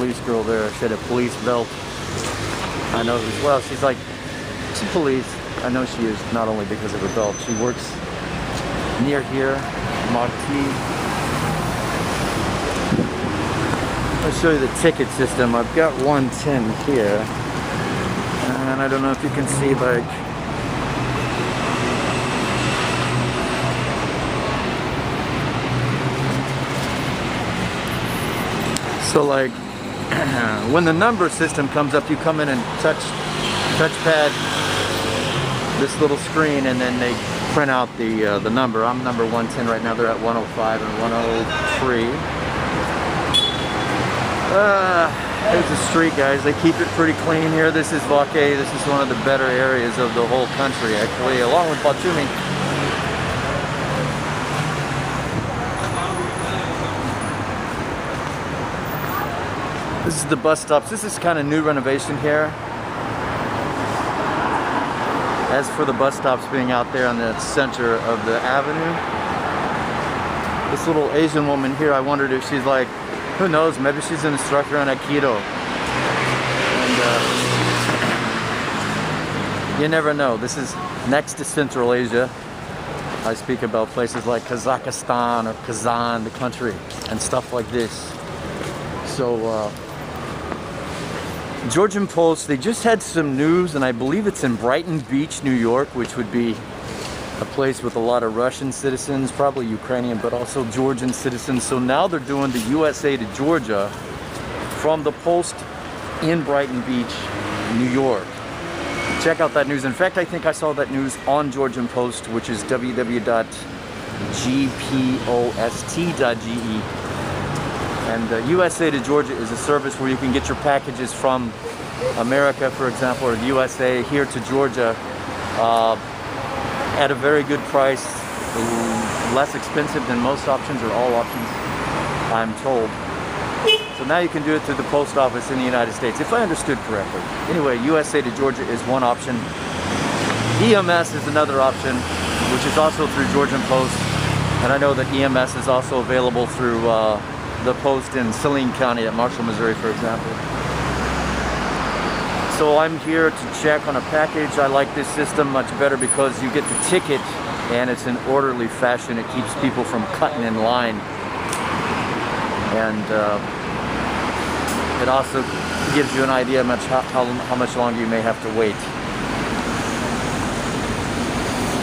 police girl there. She had a police belt. I know as well. She's like, she's police. I know she is, not only because of her belt. She works near here, Marti. I'll show you the ticket system. I've got 110 here. And I don't know if you can see, like, so like when the number system comes up, you come in and touchpad this little screen, and then they print out the number. I'm number 110 right now. They're at 105 and 103. There's the street, guys. They keep it pretty clean here. This is VAKE. This is one of the better areas of the whole country, actually, along with Batumi. This is the bus stops. This is kind of new renovation here. As for the bus stops being out there on the center of the avenue, this little Asian woman here, I wondered if she's like, who knows, maybe she's an instructor on Aikido. And you never know. This is next to Central Asia. I speak about places like Kazakhstan or Kazan, the country, and stuff like this. So, Georgian Post, they just had some news, and I believe it's in Brighton Beach, New York, which would be a place with a lot of Russian citizens, probably Ukrainian, but also Georgian citizens. So now they're doing the USA to Georgia from the Post in Brighton Beach, New York. Check out that news. In fact, I think I saw that news on Georgian Post, which is www.gpost.ge. And USA to Georgia is a service where you can get your packages from America, for example, or the USA here to Georgia at a very good price, less expensive than most options or all options, I'm told. So now you can do it through the post office in the United States, if I understood correctly. Anyway, USA to Georgia is one option. EMS is another option, which is also through Georgian Post. And I know that EMS is also available through the post in Saline County at Marshall, Missouri, for example. So I'm here to check on a package. I like this system much better because you get the ticket and it's in orderly fashion. It keeps people from cutting in line. And it also gives you an idea of how much longer you may have to wait.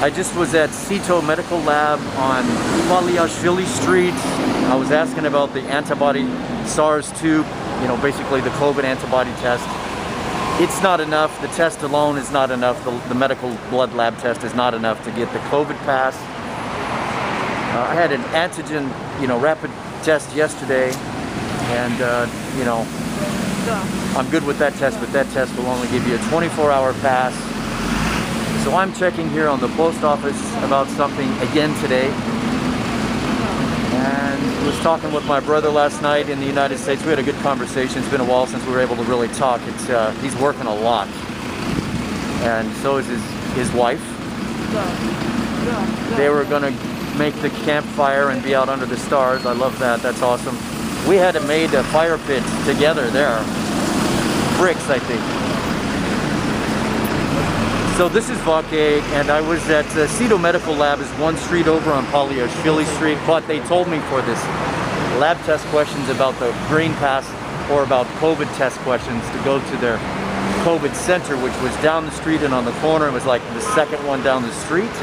I just was at Sito Medical Lab on Paliashvili Street. I was asking about the antibody SARS-2, you know, basically the COVID antibody test. It's not enough. The test alone is not enough. The medical blood lab test is not enough to get the COVID pass. I had an antigen, you know, rapid test yesterday, and you know, I'm good with that test, but that test will only give you a 24-hour pass. So I'm checking here on the post office about something again today, and was talking with my brother last night in the United States. We had a good conversation. It's been a while since we were able to really talk. He's working a lot, and so is his wife. They were gonna make the campfire and be out under the stars. I love that. That's awesome. We had made a fire pit together there, bricks, I think. So this is VAKE, and I was at Sito Medical Lab, is one street over on Paliashvili Street, but they told me for this lab test questions about the green pass or about COVID test questions to go to their COVID center, which was down the street and on the corner. It was like the second one down the street.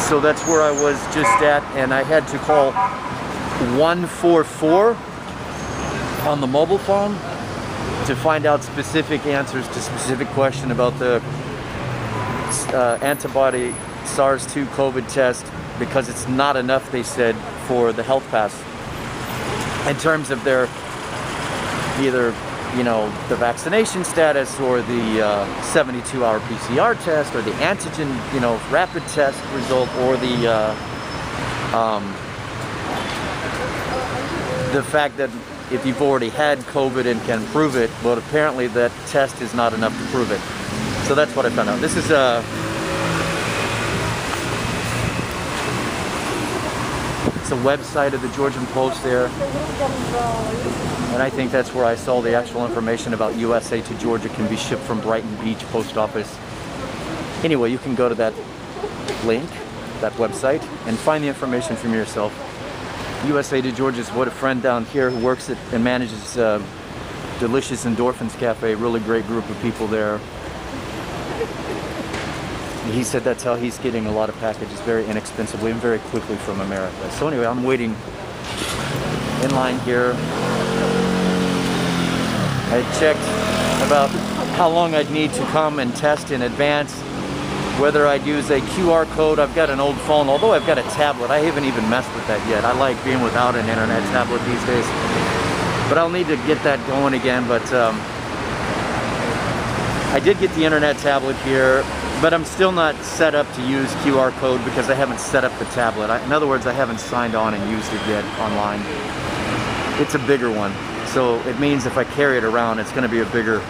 So that's where I was just at, and I had to call 144 on the mobile phone to find out specific answers to specific question about the antibody SARS-2 COVID test, because it's not enough, they said, for the health pass in terms of their either, you know, the vaccination status or the 72-hour PCR test or the antigen, you know, rapid test result, or the fact that if you've already had COVID and can prove it, but apparently that test is not enough to prove it. So that's what I found out. This is That's the website of the Georgian Post there. And I think that's where I saw the actual information about USA to Georgia can be shipped from Brighton Beach Post Office. Anyway, you can go to that link, that website, and find the information from yourself. USA to Georgia is what a friend down here who works at and manages Delicious Endorphins Cafe, really great group of people there. He said that's how he's getting a lot of packages very inexpensively and very quickly from America. So anyway, I'm waiting in line here. I checked about how long I'd need to come and test in advance, whether I'd use a QR code. I've got an old phone, although I've got a tablet. I haven't even messed with that yet. I like being without an internet tablet these days. But I'll need to get that going again. But I did get the internet tablet here, but I'm still not set up to use QR code because I haven't set up the tablet. In other words, I haven't signed on and used it yet online. It's a bigger one. So it means if I carry it around, it's going to be a bigger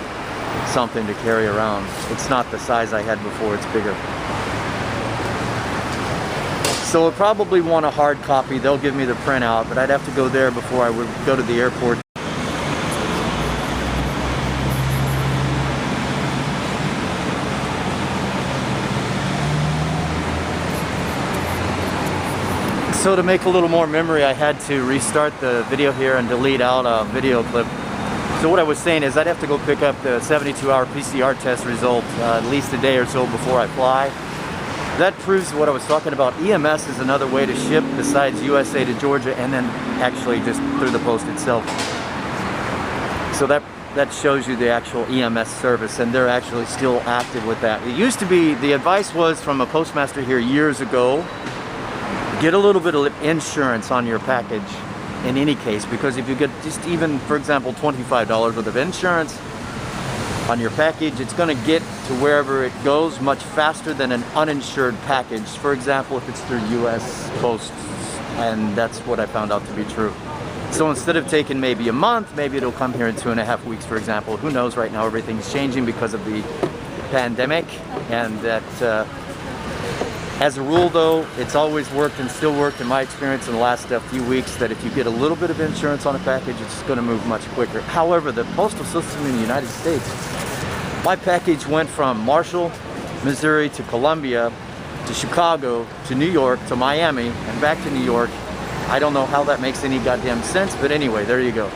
something to carry around. It's not the size I had before, it's bigger. So I'll probably want a hard copy. They'll give me the printout, but I'd have to go there before I would go to the airport. So to make a little more memory, I had to restart the video here and delete out a video clip. So what I was saying is I'd have to go pick up the 72-hour PCR test result at least a day or so before I fly. That proves what I was talking about. EMS is another way to ship besides USA to Georgia, and then actually just through the post itself. So that shows you the actual EMS service, and they're actually still active with that. It used to be, the advice was from a postmaster here years ago, get a little bit of insurance on your package in any case, because if you get just even, for example, $25 worth of insurance on your package, it's going to get to wherever it goes much faster than an uninsured package. For example, if it's through US Post, and that's what I found out to be true. So instead of taking maybe a month, maybe it'll come here in 2.5 weeks, for example. Who knows? Right now everything's changing because of the pandemic, and that as a rule, though, it's always worked and still worked in my experience in the last few weeks that if you get a little bit of insurance on a package, it's going to move much quicker. However, the postal system in the United States, my package went from Marshall, Missouri to Columbia to Chicago to New York to Miami and back to New York. I don't know how that makes any goddamn sense, but anyway, there you go.